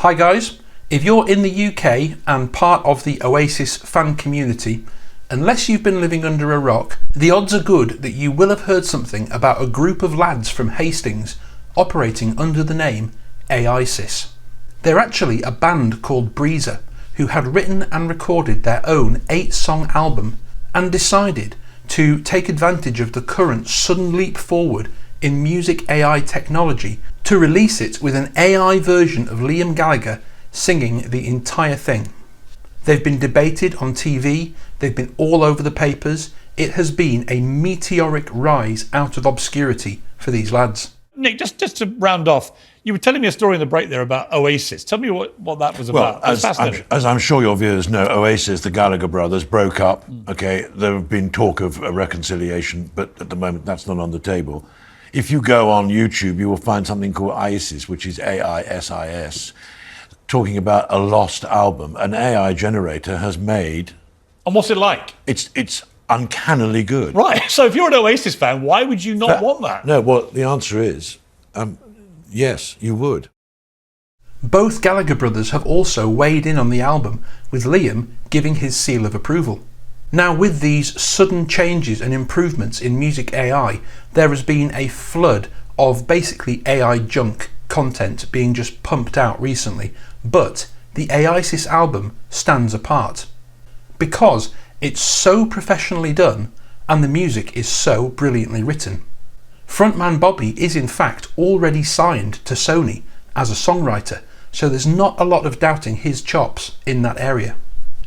Hi guys, if you're in the UK and part of the Oasis fan community, unless you've been living under a rock, the odds are good that you will have heard something about a group of lads from Hastings operating under the name AISIS. They're actually a band called Breezer who had written and recorded their own 8-song album and decided to take advantage of the current sudden leap forward in music AI technology to release it with an AI version of Liam Gallagher singing the entire thing. They've been debated on TV, they've been all over the papers. It has been a meteoric rise out of obscurity for these lads. Nick, just to round off, you were telling me a story in the break there about Oasis. Tell me what that was about. Well, as I'm sure your viewers know, Oasis, the Gallagher brothers, broke up. Okay, there have been talk of a reconciliation, but at the moment that's not on the table. If you go on YouTube, you will find something called AISIS, which is AISIS, talking about a lost album. An AI generator has made. And what's it like? It's uncannily good. Right. So if you're an Oasis fan, why would you not want that? No. Well, the answer is yes, you would. Both Gallagher brothers have also weighed in on the album, with Liam giving his seal of approval. Now, with these sudden changes and improvements in music AI, there has been a flood of basically AI junk content being just pumped out recently, but the AISIS album stands apart because it's so professionally done and the music is so brilliantly written. Frontman Bobby is in fact already signed to Sony as a songwriter, so there's not a lot of doubting his chops in that area.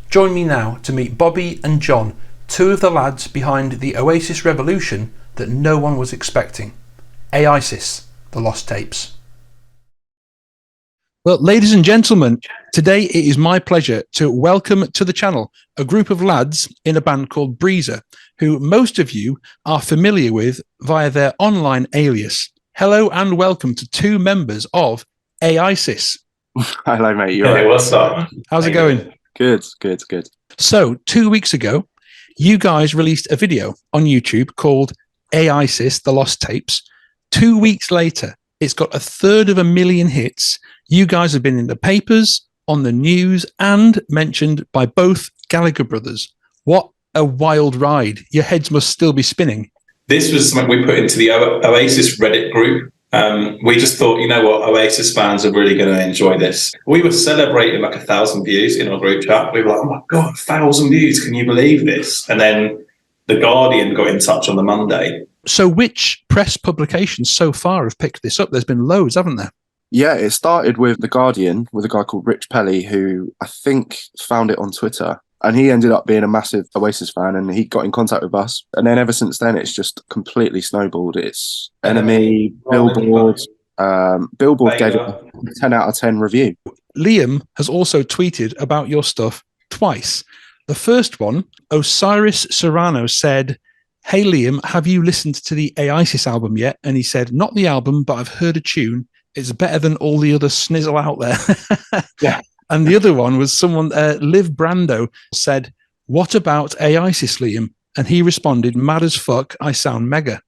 Join me now to meet Bobby and John, two of the lads behind the Oasis revolution that no one was expecting. AISIS, the Lost Tapes. Well, ladies and gentlemen, today it is my pleasure to welcome to the channel a group of lads in a band called Breezer, who most of you are familiar with via their online alias. Hello and welcome to two members of AISIS. Hello, mate. You're right. What's up? How's it going? Good. So, 2 weeks ago, you guys released a video on YouTube called AISIS, the Lost Tapes. 2 weeks later, it's got 250,000 hits. You guys have been in the papers, on the news, and mentioned by both Gallagher brothers. What a wild ride. Your heads must still be spinning. This was something we put into the Oasis Reddit group. We just thought, you know what, Oasis fans are really going to enjoy this. We were celebrating like 1,000 views in our group chat. We were like, oh my God, 1,000 views. Can you believe this? And then The Guardian got in touch on the Monday. So which press publications so far have picked this up? There's been loads, haven't there? Yeah, it started with The Guardian, with a guy called Rich Pelly, who I think found it on Twitter. And he ended up being a massive Oasis fan, and he got in contact with us. And then ever since then, it's just completely snowballed. It's Enemy, Billboard. Billboard gave it a 10 out of 10 review. Liam has also tweeted about your stuff twice. The first one, Osiris Serrano said, "Hey Liam, have you listened to the AISIS album yet?" And he said, "Not the album, but I've heard a tune. It's better than all the other snizzle out there." Yeah. And the other one was someone, Liv Brando, said, "What about AISIS, Liam?" And he responded, "Mad as fuck, I sound mega."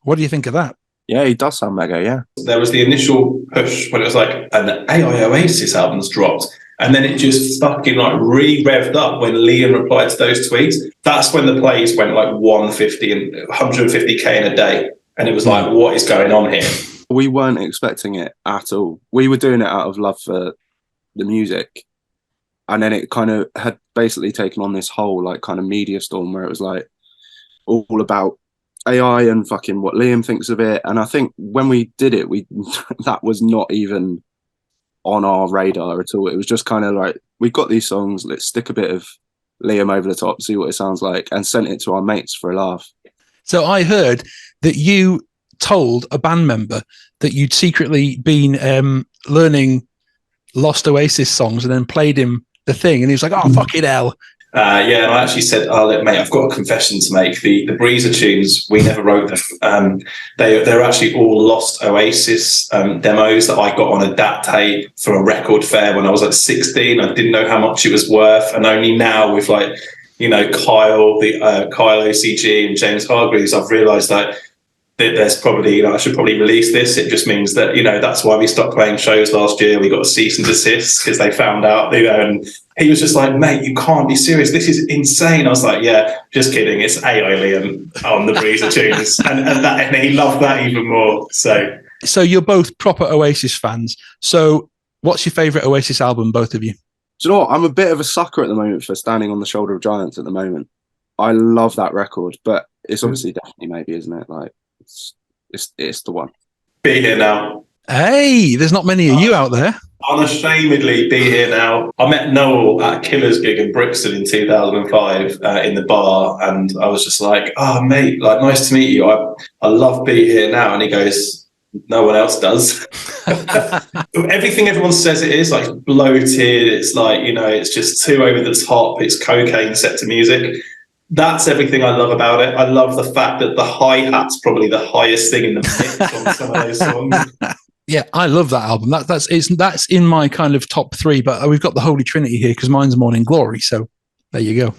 What do you think of that? Yeah, he does sound mega, yeah. There was the initial push when it was like an AI Oasis album's dropped. And then it just fucking like re-revved up when Liam replied to those tweets. That's when the plays went like 150 and 150K in a day. And it was like, what is going on here? We weren't expecting it at all. We were doing it out of love for the music. And then it kind of had basically taken on this whole like kind of media storm where it was like all about AI and fucking what Liam thinks of it. And I think when we did it, that was not even on our radar at all. It was just kind of like, we've got these songs, let's stick a bit of Liam over the top, see what it sounds like, and sent it to our mates for a laugh. So I heard that you told a band member that you'd secretly been learning Lost Oasis songs and then played him the thing, and he was like, "Oh, fucking hell." Yeah, and I actually said, "Oh, look, mate, I've got a confession to make. The Breezer tunes, we never wrote them. They're actually all Lost Oasis demos that I got on a DAT tape from a record fair when I was like 16. I didn't know how much it was worth, and only now with like, you know, Kyle OCG and James Hargreaves, I've realised that there's probably, I should probably release this. It just means that, that's why we stopped playing shows last year. We got a cease and desist because they found out, and he was just like, mate, you can't be serious. This is insane. I was like, yeah, just kidding. It's AI Liam on the Breezer tunes. And he loved that even more. So you're both proper Oasis fans. So what's your favourite Oasis album, both of you? Do you know what? I'm a bit of a sucker at the moment for Standing on the Shoulder of Giants at the moment. I love that record, but it's obviously definitely maybe, isn't it? Like, it's the one. Be Here Now. Hey, there's not many of you out there. Unashamedly Be Here Now. I met Noel at a Killers gig in Brixton in 2005 in the bar, and I was just like, oh, mate, like, nice to meet you. I love Be Here Now. And he goes, no one else does. Everything everyone says it is, like, it's bloated. It's like, it's just too over the top. It's cocaine set to music. That's everything I love about it. I love the fact that the hi-hat's probably the highest thing in the mix on some of those songs. Yeah, I love that album. That's in my kind of top 3, but we've got the Holy Trinity here because mine's Morning Glory. So there you go.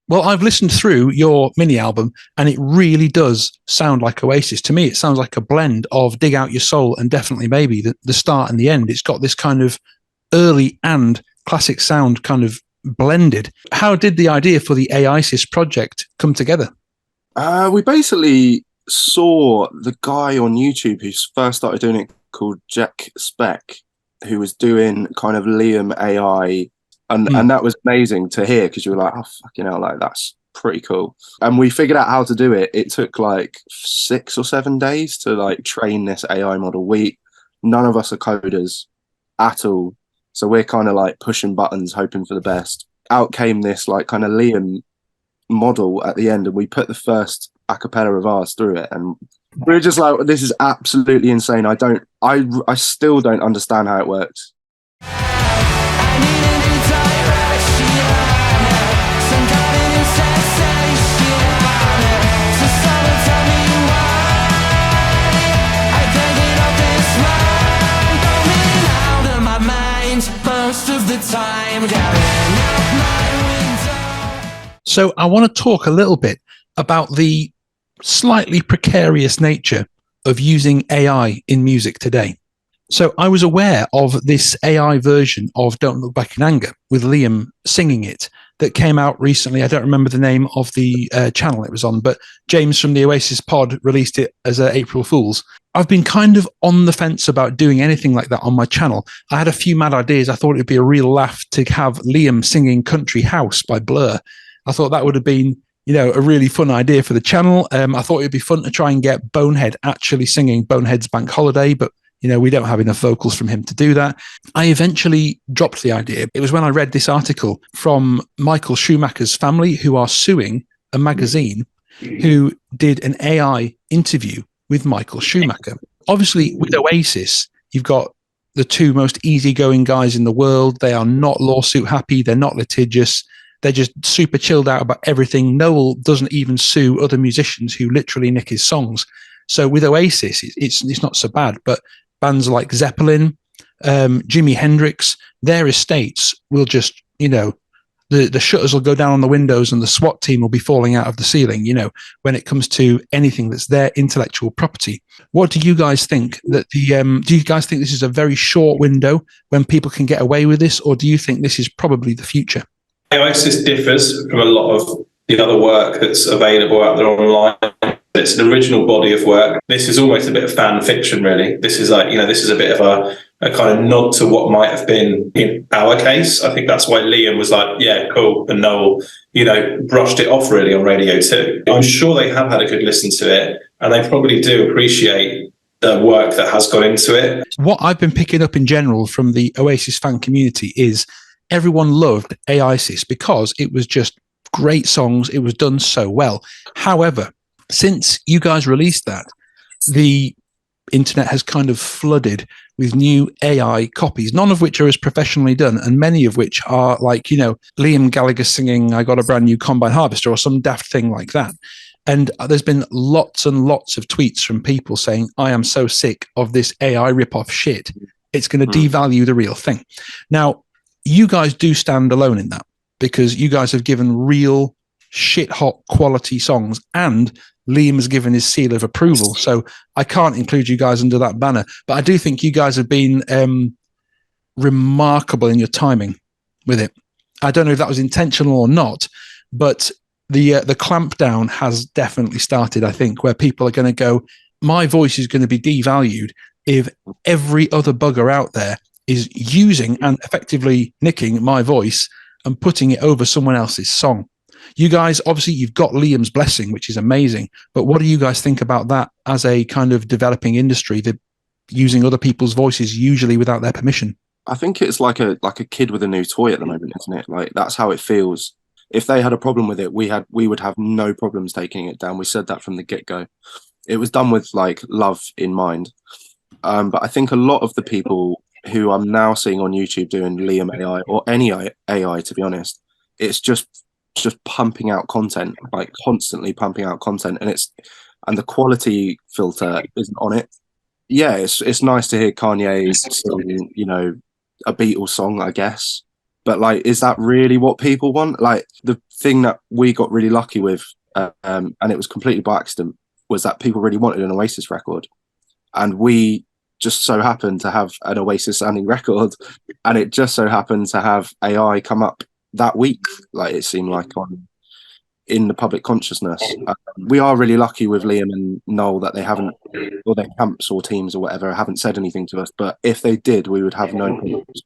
Well, I've listened through your mini album and it really does sound like Oasis. To me, it sounds like a blend of Dig Out Your Soul and Definitely Maybe, the start and the end. It's got this kind of early and classic sound kind of blended. How did the idea for the AISIS project come together? We basically saw the guy on YouTube who first started doing it called Jack Speck, who was doing kind of Liam AI. And that was amazing to hear because you were like, oh, fucking hell, like, that's pretty cool. And we figured out how to do it. It took like 6 or 7 days to like train this AI model. None of us are coders at all. So we're kind of like pushing buttons, hoping for the best. Out came this like kind of Liam model at the end, and we put the first a cappella of ours through it. And we were just like, this is absolutely insane. I still don't understand how it works. So I want to talk a little bit about the slightly precarious nature of using AI in music today. So I was aware of this AI version of Don't Look Back in Anger with Liam singing it that came out recently. I don't remember the name of the channel it was on, but James from the Oasis pod released it as April Fool's. I've been kind of on the fence about doing anything like that on my channel. I had a few mad ideas. I thought it'd be a real laugh to have Liam singing Country House by Blur. I thought that would have been, a really fun idea for the channel. I thought it'd be fun to try and get Bonehead actually singing Bonehead's Bank Holiday, but we don't have enough vocals from him to do that. I eventually dropped the idea. It was when I read this article from Michael Schumacher's family, who are suing a magazine who did an AI interview with Michael Schumacher. Obviously, with Oasis, you've got the two most easygoing guys in the world. They are not lawsuit happy. They're not litigious. They're just super chilled out about everything. Noel doesn't even sue other musicians who literally nick his songs. So with Oasis, it's not so bad. But bands like Zeppelin, Jimi Hendrix, their estates will just, the shutters will go down on the windows and the SWAT team will be falling out of the ceiling, when it comes to anything that's their intellectual property. What do you guys think that do you guys think this is a very short window when people can get away with this, or do you think this is probably the future? Oasis differs from a lot of the other work that's available out there online. It's an original body of work. This is almost a bit of fan fiction, really. This is like, this is a bit of a kind of nod to what might have been in our case. I think that's why Liam was like, yeah, cool. And Noel, brushed it off really on Radio 2. I'm sure they have had a good listen to it, and they probably do appreciate the work that has gone into it. What I've been picking up in general from the Oasis fan community is everyone loved AISIS because it was just great songs. It was done so well. However, since you guys released that, the internet has kind of flooded with new AI copies, none of which are as professionally done, and many of which are like, Liam Gallagher singing "I Got a Brand New Combine Harvester" or some daft thing like that. And there's been lots and lots of tweets from people saying, "I am so sick of this AI rip-off shit. It's going to devalue the real thing." Now, you guys do stand alone in that, because you guys have given real shit-hot quality songs, and Liam has given his seal of approval. So I can't include you guys under that banner. But I do think you guys have been remarkable in your timing with it. I don't know if that was intentional or not, but the clampdown has definitely started, I think, where people are going to go, my voice is going to be devalued if every other bugger out there is using and effectively nicking my voice and putting it over someone else's song. You guys, obviously, you've got Liam's blessing, which is amazing. But what do you guys think about that as a kind of developing industry, that using other people's voices, usually without their permission? I think it's like a kid with a new toy at the moment, isn't it? Like, that's how it feels. If they had a problem with it, we would have no problems taking it down. We said that from the get-go. It was done with like love in mind. But I think a lot of the people who I'm now seeing on YouTube doing Liam AI or any AI, to be honest, it's just pumping out content, like constantly pumping out content, and the quality filter isn't on it. Yeah, it's nice to hear Kanye sing, a Beatles song, I guess. But like, is that really what people want? Like, the thing that we got really lucky with, and it was completely by accident, was that people really wanted an Oasis record, and we just so happened to have an Oasis sounding record, and it just so happened to have AI come up that week. Like, it seemed like in the public consciousness. We are really lucky with Liam and Noel that they haven't, or their camps or teams or whatever, haven't said anything to us. But if they did, we would have no problems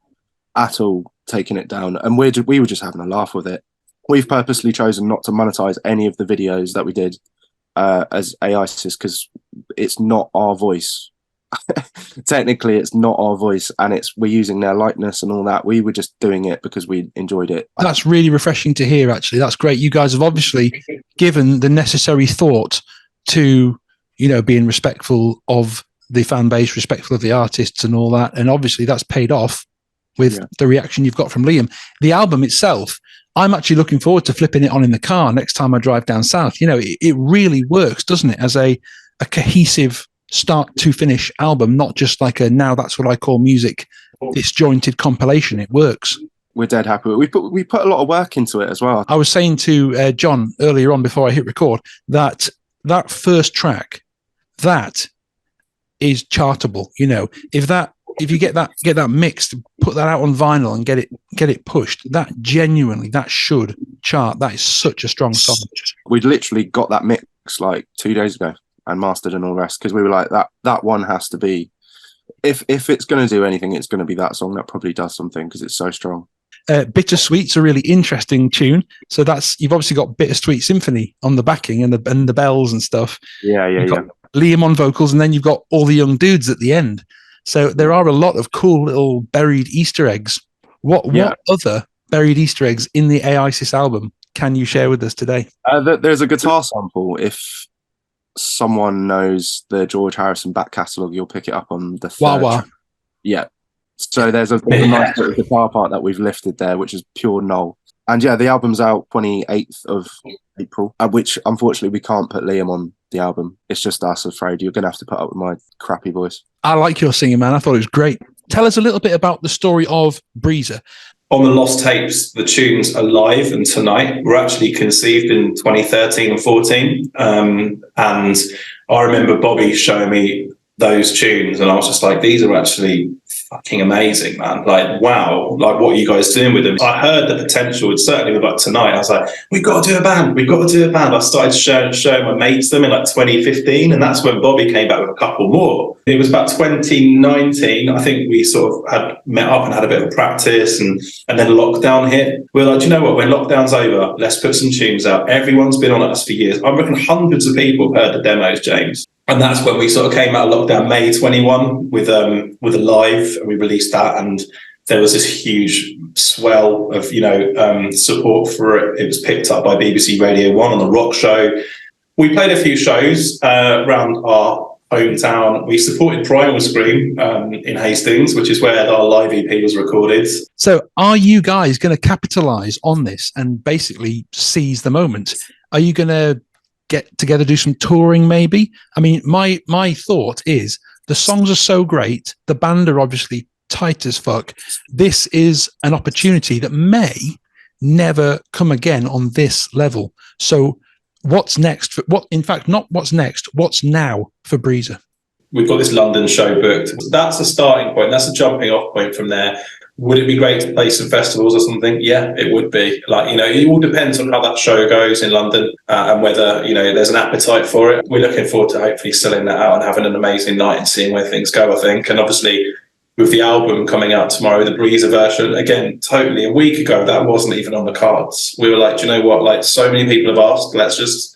at all taking it down. And we were just having a laugh with it. We've purposely chosen not to monetize any of the videos that we did as AISIS, because it's not our voice. Technically, it's not our voice, and we're using their likeness and all that. We were just doing it because we enjoyed it. That's really refreshing to hear, actually. That's great. You guys have obviously given the necessary thought to, being respectful of the fan base, respectful of the artists and all that. And obviously that's paid off with the reaction you've got from Liam. The album itself, I'm actually looking forward to flipping it on in the car next time I drive down south. It really works, doesn't it, as a cohesive start to finish album, not just like now that's what I call music, disjointed compilation. It works. We're dead happy. We put a lot of work into it as well. I was saying to John earlier on before I hit record that first track, that is chartable. If you get that mixed, put that out on vinyl and get it pushed, that should chart. That is such a strong song. We'd literally got that mix like 2 days ago and mastered and all the rest, because we were like, that one has to be, if it's going to do anything, it's going to be that song. That probably does something because it's so strong. Bittersweet's a really interesting tune. So you've obviously got Bittersweet Symphony on the backing and the bells and stuff. Yeah. Liam on vocals, and then you've got all the young dudes at the end. So there are a lot of cool little buried Easter eggs. What other buried Easter eggs in the AISIS album can you share with us today? There's a guitar sample. If someone knows the George Harrison back catalogue, you'll pick it up on the third track. Yeah. So there's a nice little guitar part that we've lifted there, which is pure Noel. And yeah, the album's out 28th of April, which unfortunately we can't put Liam on the album. It's just us, afraid. You're going to have to put up with my crappy voice. I like your singing, man. I thought it was great. Tell us a little bit about the story of Breezer. On the Lost Tapes, the tunes are live, and Tonight were actually conceived in 2013 and 14. And I remember Bobby showing me those tunes, and I was just like, these are actually fucking amazing, man. Like, wow, like, what are you guys doing with them? I heard the potential, certainly with like Tonight. I was like, we've got to do a band. I started showing my mates them in like 2015, and that's when Bobby came back with a couple more. It was about 2019, I think we sort of had met up and had a bit of a practice, and then lockdown hit. We were like, do you know what, when lockdown's over, let's put some tunes out. Everyone's been on us for years. I reckon hundreds of people have heard the demos, James. And that's when we sort of came out of lockdown, May 21, with a live, and we released that, and there was this huge swell of support for it. It was picked up by BBC Radio 1 on the Rock Show. We played a few shows around our hometown. We supported Primal Scream in Hastings, which is where our live EP was recorded. So are you guys going to capitalize on this and basically seize the moment? Are you going to get together, do some touring maybe? I mean, my thought is the songs are so great. The band are obviously tight as fuck. This is an opportunity that may never come again on this level. So what's next? In fact, not what's next, what's now for Breezer? We've got this London show booked. That's a starting point. That's a jumping off point from there. Would it be great to play some festivals or something? Yeah, it would be. Like, you know, it all depends on how that show goes in London and whether, you know, there's an appetite for it. We're looking forward to hopefully selling that out and having an amazing night and seeing where things go, I think. And obviously, with the album coming out tomorrow, the Breezer version, again, totally a week ago, that wasn't even on the cards. We were like, do you know what? Like, so many people have asked, let's just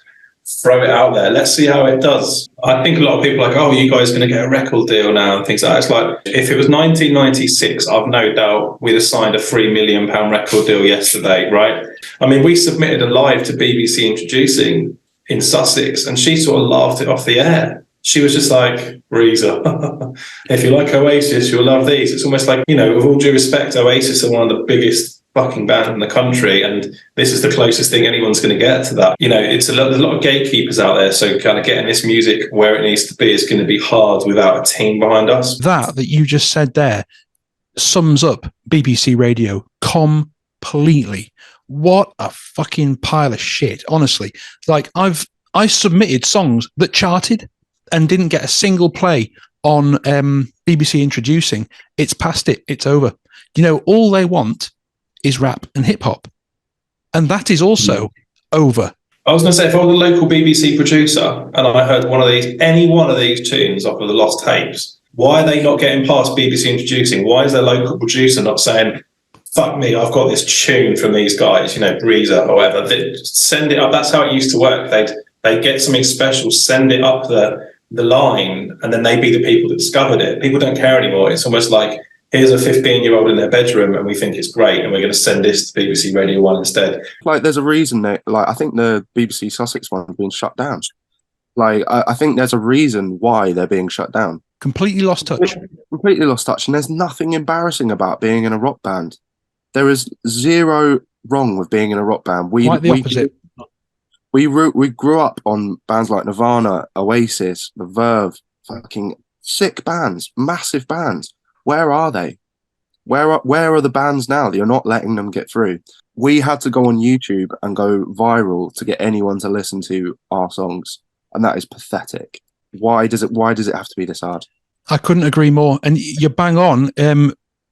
throw it out there. Let's see how it does. I think a lot of people are like, oh, you guys are going to get a record deal now and things like that. It's like, if it was 1996, I've no doubt we'd have signed a £3 million record deal yesterday, right? I mean, we submitted a live to BBC Introducing in Sussex, and she sort of laughed it off the air. She was just like, Breezer, if you like Oasis, you'll love these. It's almost like, you know, with all due respect, Oasis are one of the biggest fucking band in the country, and this is the closest thing anyone's going to get to that. You know, there's a lot of gatekeepers out there, so kind of getting this music where it needs to be is going to be hard without a team behind us. That you just said there sums up BBC Radio completely. What a fucking pile of shit, honestly. Like, I submitted songs that charted and didn't get a single play on BBC Introducing. It's past it. It's over. You know, all they want is rap and hip hop. And that is also over. I was going to say, if I was a local BBC producer and I heard any one of these tunes off of the lost tapes, why are they not getting past BBC Introducing? Why is their local producer not saying, fuck me, I've got this tune from these guys, you know, Breezer, however, send it up. That's how it used to work. They'd get something special, send it up the line, and then they'd be the people that discovered it. People don't care anymore. It's almost like, here's a 15-year-old in their bedroom and we think it's great and we're going to send this to BBC Radio 1 instead. Like, there's a reason that, like, I think the BBC Sussex one is being shut down. Like, I think there's a reason why they're being shut down. Completely lost touch. Completely lost touch. And there's nothing embarrassing about being in a rock band. There is zero wrong with being in a rock band. Quite the opposite. We grew up on bands like Nirvana, Oasis, The Verve, fucking sick bands, massive bands. Where are they? Where are the bands now that you're not letting them get through? We had to go on YouTube and go viral to get anyone to listen to our songs, and that is pathetic. Why does it have to be this hard? I couldn't agree more. And you're bang on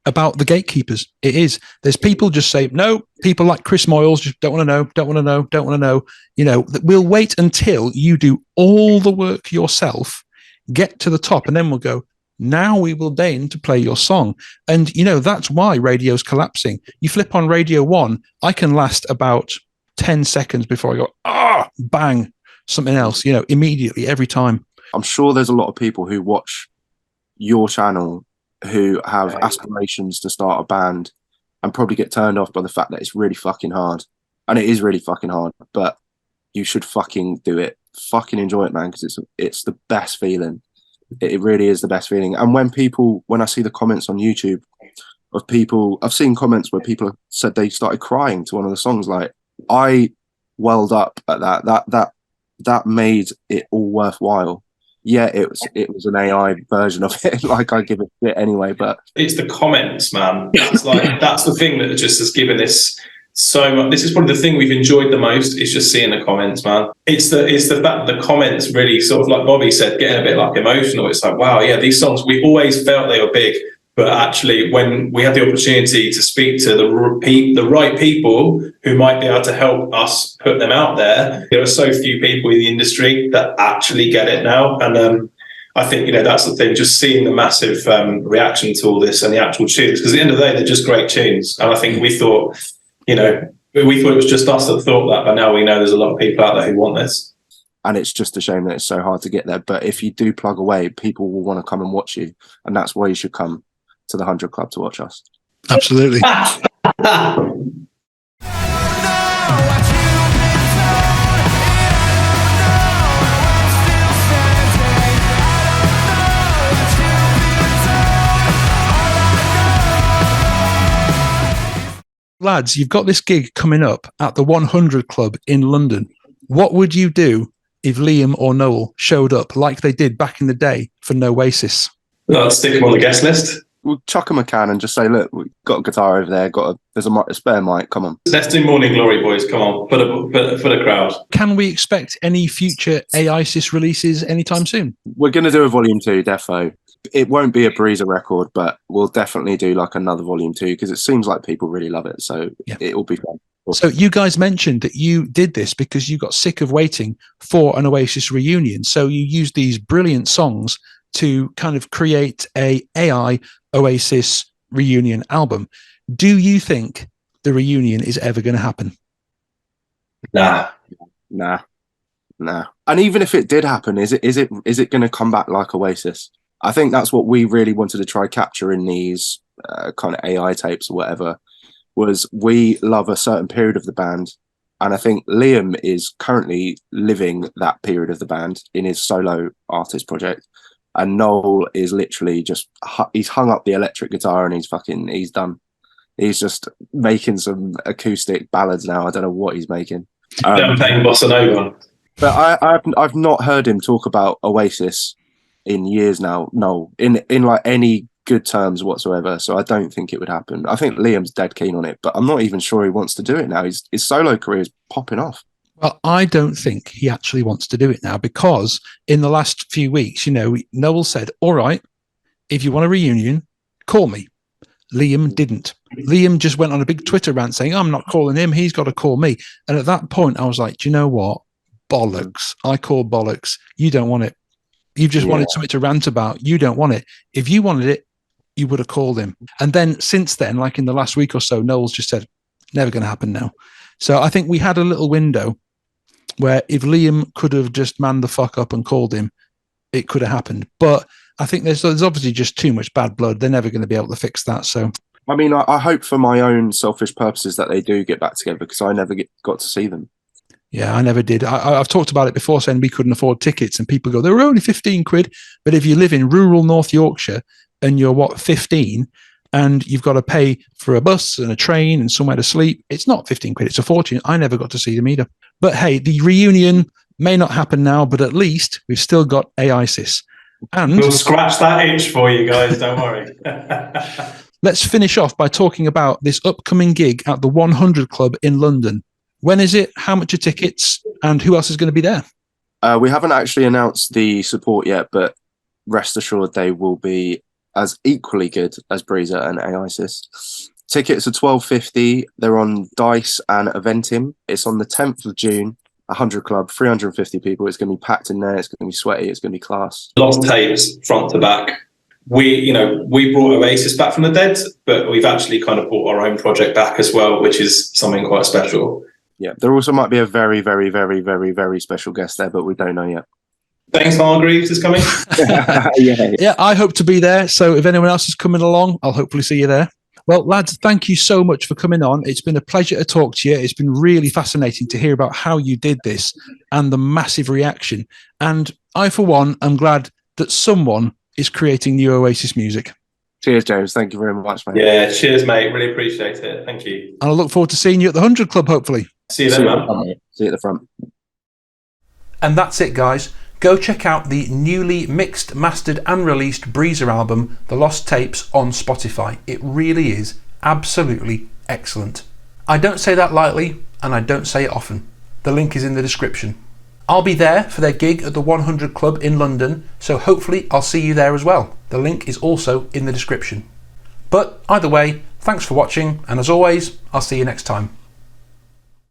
about the gatekeepers. It is. There's people just say, no, people like Chris Moyles just don't want to know. You know, we'll wait until you do all the work yourself, get to the top, and then we'll go, now we will deign to play your song. And, you know, that's why radio's collapsing. You flip on Radio 1, I can last about 10 seconds before I go, bang, something else, you know, immediately, every time. I'm sure there's a lot of people who watch your channel who have aspirations to start a band and probably get turned off by the fact that it's really fucking hard. And it is really fucking hard, but you should fucking do it. Fucking enjoy it, man, because it's the best feeling. It really is the best feeling. And when I see the comments on YouTube of people, I've seen comments where people have said they started crying to one of the songs. Like, I welled up at that made it all worthwhile. Yeah, it was an AI version of it. Like, I give a shit anyway, but it's the comments, man. That's the thing that just has given this so much. This is probably the thing we've enjoyed the most, is just seeing the comments, man. It's the fact that the comments really sort of, like Bobby said, getting a bit like emotional. It's like, wow, yeah, these songs, we always felt they were big, but actually when we had the opportunity to speak to the right people who might be able to help us put them out there are so few people in the industry that actually get it now. And I think, you know, that's the thing, just seeing the massive reaction to all this and the actual tunes, because at the end of the day, they're just great tunes. And I think we thought, you know, we thought it was just us that thought that, but now we know there's a lot of people out there who want this. And it's just a shame that it's so hard to get there. But if you do plug away, people will want to come and watch you. And that's why you should come to the 100 Club to watch us. Absolutely. Lads, you've got this gig coming up at the 100 Club in London. What would you do if Liam or Noel showed up like they did back in the day for Oasis? I'd stick them on the guest list. We'll chuck them a can and just say, look, we've got a guitar over there. There's a spare mic. Come on. Let's do Morning Glory, boys. Come on, for the crowd. Can we expect any future AISIS releases anytime soon? We're going to do a volume 2, defo. It won't be a Breezer record, but we'll definitely do like another volume 2 because it seems like people really love it. So it will be fun. So you guys mentioned that you did this because you got sick of waiting for an Oasis reunion. So you used these brilliant songs to kind of create a AI Oasis reunion album. Do you think the reunion is ever going to happen? Nah. And even if it did happen, is it going to come back like Oasis? I think that's what we really wanted to try capture in these kind of AI tapes or whatever. Was we love a certain period of the band, and I think Liam is currently living that period of the band in his solo artist project, and Noel is literally just he's hung up the electric guitar and he's done. He's just making some acoustic ballads now. I don't know what he's making. Playing bossa nova. But I've not heard him talk about Oasis in years now. No, in like any good terms whatsoever. So I don't think it would happen. I think Liam's dead keen on it, but I'm not even sure he wants to do it now. His solo career is popping off. Well, I don't think he actually wants to do it now because in the last few weeks, Noel said, all right, if you want a reunion, call me. Liam didn't. Liam just went on a big Twitter rant saying, I'm not calling him. He's got to call me. And at that point, I was like, do you know what? Bollocks. I call bollocks. You don't want it. You've just wanted something to rant about. You don't want it. If you wanted it, you would have called him. And then since then, like in the last week or so, Noel's just said, never going to happen now. So I think we had a little window where if Liam could have just manned the fuck up and called him, it could have happened. But I think there's obviously just too much bad blood. They're never going to be able to fix that. So, I mean, I hope for my own selfish purposes that they do get back together because I never got to see them. Yeah, I never did. I've talked about it before saying we couldn't afford tickets and people go, they were only 15 quid. But if you live in rural North Yorkshire and you're 15 and you've got to pay for a bus and a train and somewhere to sleep, it's not 15 quid. It's a fortune. I never got to see them either. But hey, the reunion may not happen now, but at least we've still got AISIS. And we'll scratch that itch for you guys, don't worry. Let's finish off by talking about this upcoming gig at the 100 Club in London. When is it? How much are tickets? And who else is going to be there? We haven't actually announced the support yet, but rest assured they will be as equally good as Breezer and AISIS. Tickets are $12.50. They're on Dice and Eventim. It's on the 10th of June. 100 Club, 350 people. It's going to be packed in there. It's going to be sweaty. It's going to be class. Lots of tapes, front to back. We brought Oasis back from the dead, but we've actually kind of brought our own project back as well, which is something quite special. Yeah, there also might be a very, very, very, very, very special guest there, but we don't know yet. Thanks, Hargreaves is coming. Yeah, I hope to be there. So if anyone else is coming along, I'll hopefully see you there. Well, lads, thank you so much for coming on. It's been a pleasure to talk to you. It's been really fascinating to hear about how you did this and the massive reaction. And I, for one, am glad that someone is creating new Oasis music. Cheers, James. Thank you very much, mate. Yeah, cheers, mate. Really appreciate it. Thank you. And I look forward to seeing you at the 100 Club, hopefully. See you then, man. See you at the front. And that's it, guys. Go check out the newly mixed, mastered and released Breezer album, The Lost Tapes, on Spotify. It really is absolutely excellent. I don't say that lightly, and I don't say it often. The link is in the description. I'll be there for their gig at the 100 Club in London, so hopefully I'll see you there as well. The link is also in the description. But either way, thanks for watching, and as always, I'll see you next time.